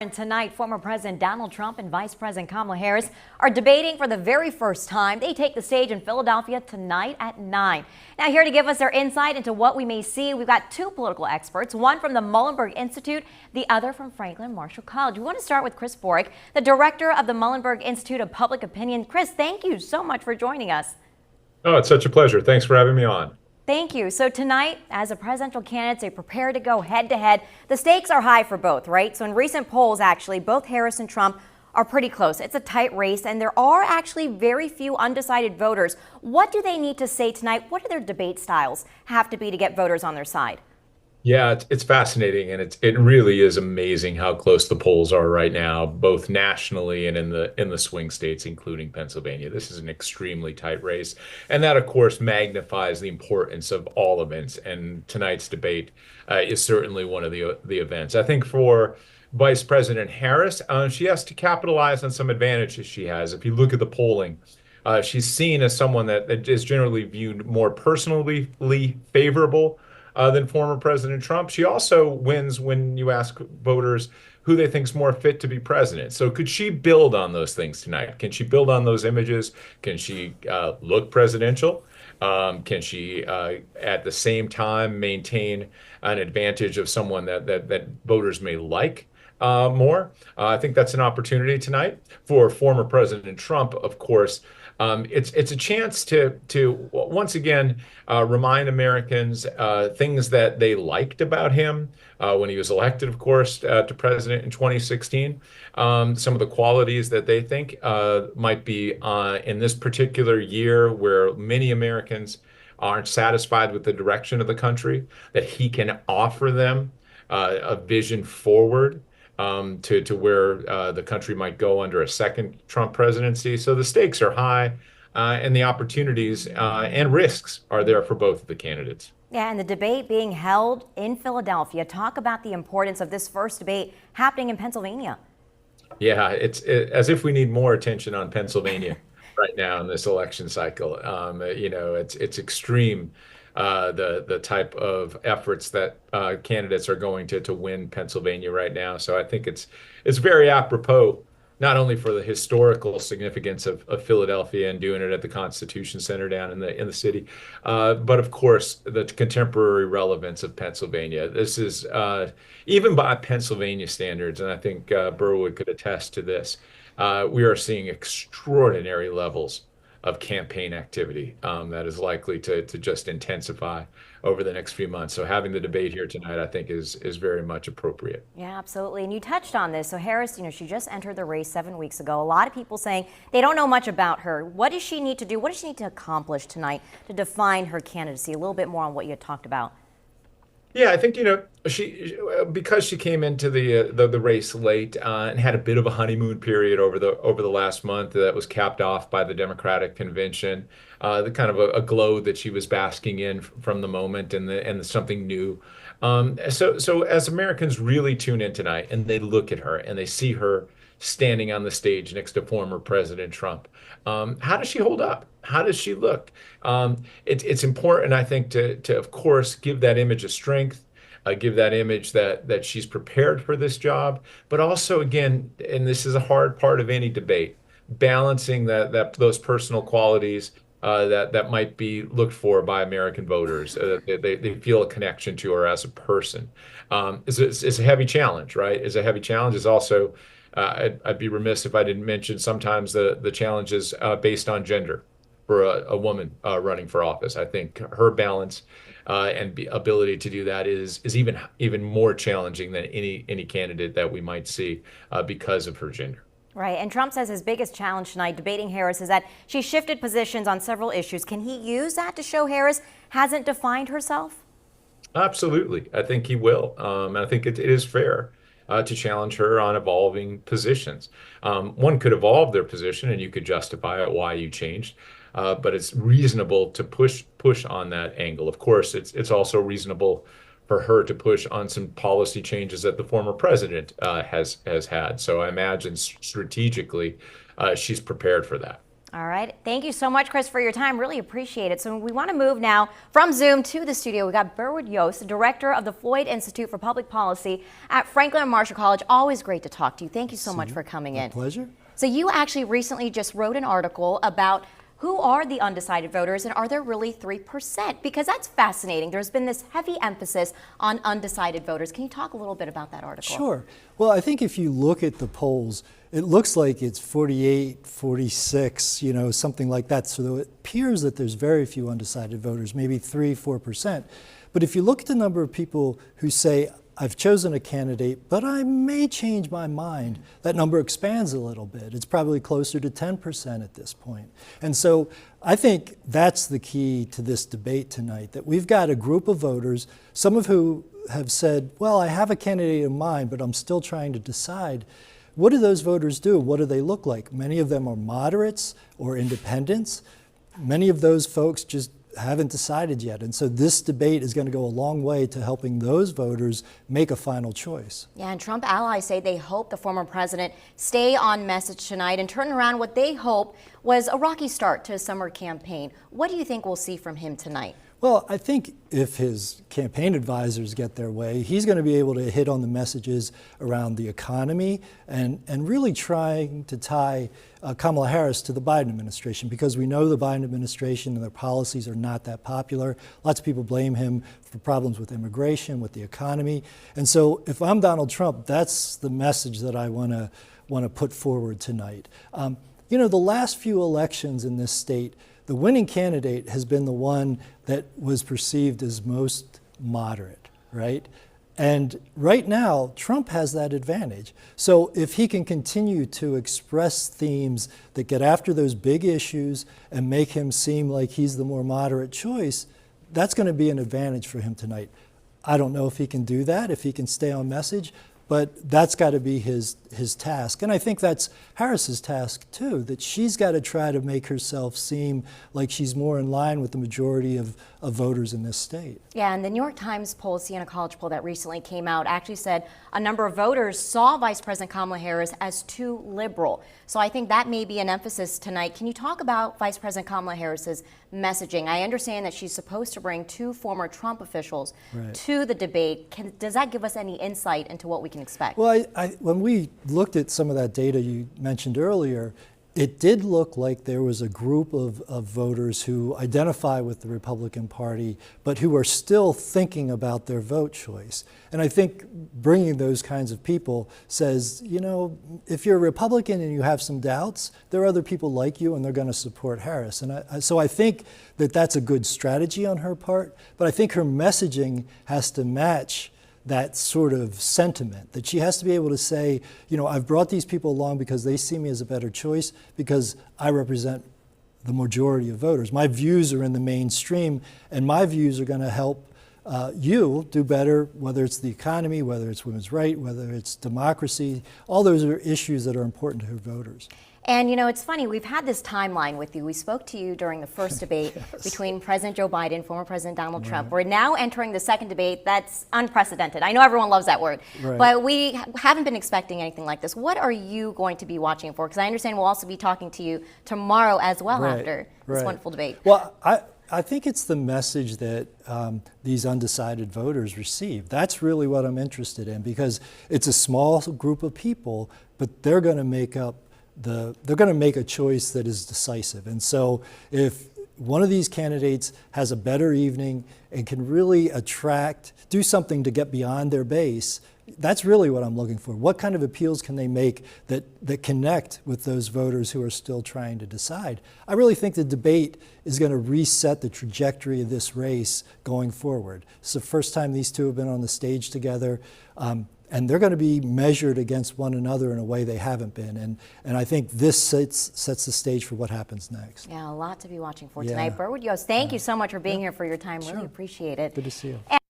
And tonight, former President Donald Trump and Vice President Kamala Harris are debating for the very first time. They take the stage in Philadelphia tonight at 9. Now, here to give us their insight into what we may see, we've got two political experts, one from the Muhlenberg Institute, the other from Franklin Marshall College. We want to start with Chris Borick, the director of the Muhlenberg Institute of Public Opinion. Chris, thank you so much for joining us. Oh, it's such a pleasure. Thanks for having me on. Thank you. So tonight, as a presidential candidate, they prepare to go head to head. The stakes are high for both, right? So in recent polls, actually, both Harris and Trump are pretty close. It's a tight race, and there are actually very few undecided voters. What do they need to say tonight? What do their debate styles have to be to get voters on their side? Yeah, it's fascinating, and it really is amazing how close the polls are right now, both nationally and in the swing states, including Pennsylvania. This is an extremely tight race, and that, of course, magnifies the importance of all events. And tonight's debate is certainly one of the events. I think for Vice President Harris, she has to capitalize on some advantages she has. If you look at the polling, she's seen as someone that is generally viewed more personally favorable than former President Trump. She also wins when you ask voters who they think is more fit to be president. So could she build on those things tonight? Can she build on those images? Can she look presidential? Can she, at the same time, maintain an advantage of someone that voters may like more? I think that's an opportunity tonight for former President Trump, of course. It's a chance to once again remind Americans things that they liked about him when he was elected, of course, to president in 2016. Some of the qualities that they think might be in this particular year, where many Americans aren't satisfied with the direction of the country, that he can offer them a vision forward to where the country might go under a second Trump presidency. So the stakes are high, and the opportunities and risks are there for both of the candidates. Yeah, and the debate being held in Philadelphia. Talk about the importance of this first debate happening in Pennsylvania. Yeah, it's as if we need more attention on Pennsylvania right now in this election cycle. It's extreme. The type of efforts that candidates are going to win Pennsylvania right now. So I think it's very apropos, not only for the historical significance of Philadelphia and doing it at the Constitution Center down in the city, but of course the contemporary relevance of Pennsylvania. This is even by Pennsylvania standards, and I think Burwood could attest to this. We are seeing extraordinary levels of campaign activity that is likely to just intensify over the next few months. So having the debate here tonight, I think, is very much appropriate. Yeah, absolutely. And you touched on this. So Harris, she just entered the race 7 weeks ago. A lot of people saying they don't know much about her. What does she need to do? What does she need to accomplish tonight to define her candidacy? A little bit more on what you had talked about. Yeah, I think she because she came into the race late and had a bit of a honeymoon period over the last month that was capped off by the Democratic convention, the kind of a glow that she was basking in from the moment and something new. So as Americans really tune in tonight and they look at her and they see her standing on the stage next to former President Trump, how does she hold up? How does she look? It's important, I think, to of course give that image of strength, give that image that she's prepared for this job, but also, again, and this is a hard part of any debate, balancing those personal qualities that might be looked for by American voters. They feel a connection to her as a person. It's a heavy challenge, right? It's a heavy challenge. It's also I'd be remiss if I didn't mention sometimes the challenges based on gender for a woman running for office. I think her balance and ability to do that is even more challenging than any candidate that we might see because of her gender. Right. And Trump says his biggest challenge tonight debating Harris is that she shifted positions on several issues. Can he use that to show Harris hasn't defined herself? Absolutely. I think he will. And I think it is fair to challenge her on evolving positions. One could evolve their position and you could justify it why you changed. But it's reasonable to push on that angle. Of course, it's also reasonable for her to push on some policy changes that the former president has had. So I imagine strategically she's prepared for that. All right. Thank you so much, Chris, for your time. Really appreciate it. So we want to move now from Zoom to the studio. We got Burwood Yost, the director of the Floyd Institute for Public Policy at Franklin and Marshall College. Always great to talk to you. Thank you so much for coming in. Pleasure. So you actually recently just wrote an article about who are the undecided voters and are there really 3%? Because that's fascinating. There's been this heavy emphasis on undecided voters. Can you talk a little bit about that article? Sure. Well, I think if you look at the polls, it looks like it's 48, 46, something like that. So it appears that there's very few undecided voters, maybe 3, 4%. But if you look at the number of people who say, I've chosen a candidate, but I may change my mind, that number expands a little bit. It's probably closer to 10% at this point. And so I think that's the key to this debate tonight, that we've got a group of voters, some of who have said, well, I have a candidate in mind, but I'm still trying to decide. What do those voters do? What do they look like? Many of them are moderates or independents. Many of those folks just haven't decided yet. And so this debate is going to go a long way to helping those voters make a final choice. Yeah, and Trump allies say they hope the former president stay on message tonight and turn around what they hope was a rocky start to his summer campaign. What do you think we'll see from him tonight? Well, I think if his campaign advisors get their way, he's going to be able to hit on the messages around the economy and really trying to tie Kamala Harris to the Biden administration, because we know the Biden administration and their policies are not that popular. Lots of people blame him for problems with immigration, with the economy. And so if I'm Donald Trump, that's the message that I want to put forward tonight. The last few elections in this state, the winning candidate has been the one that was perceived as most moderate, right? And right now, Trump has that advantage. So if he can continue to express themes that get after those big issues and make him seem like he's the more moderate choice, that's going to be an advantage for him tonight. I don't know if he can do that, if he can stay on message, but that's got to be his task. And I think that's Harris's task too, that she's got to try to make herself seem like she's more in line with the majority of voters in this state. Yeah, and the New York Times poll, Siena College poll that recently came out, actually said a number of voters saw Vice President Kamala Harris as too liberal. So I think that may be an emphasis tonight. Can you talk about Vice President Kamala Harris's messaging? I understand that she's supposed to bring 2 former Trump officials to the debate. Does that give us any insight into what we can expect? Well, when we looked at some of that data you mentioned earlier, it did look like there was a group of voters who identify with the Republican Party, but who are still thinking about their vote choice. And I think bringing those kinds of people says, if you're a Republican and you have some doubts, there are other people like you and they're going to support Harris. And so I think that that's a good strategy on her part, but I think her messaging has to match that sort of sentiment, that she has to be able to say, I've brought these people along because they see me as a better choice, because I represent the majority of voters. My views are in the mainstream, and my views are going to help you do better, whether it's the economy, whether it's women's rights, whether it's democracy. All those are issues that are important to her voters. And it's funny, we've had this timeline with you. We spoke to you during the first debate between President Joe Biden and former President Donald Trump. We're now entering the second debate. That's unprecedented. I know everyone loves that word, but we haven't been expecting anything like this. What are you going to be watching for? Because I understand we'll also be talking to you tomorrow as well after this wonderful debate. Well, I think it's the message that these undecided voters receive. That's really what I'm interested in, because it's a small group of people, but they're going to make a choice that is decisive. And so if one of these candidates has a better evening and can really do something to get beyond their base, that's really what I'm looking for. What kind of appeals can they make that connect with those voters who are still trying to decide? I really think the debate is going to reset the trajectory of this race going forward. It's the first time these two have been on the stage together. And they're going to be measured against one another in a way they haven't been. And I think this sets the stage for what happens next. Yeah, a lot to be watching for tonight. Burwood Yost, thank you so much for being here, for your time. Really appreciate it. Good to see you.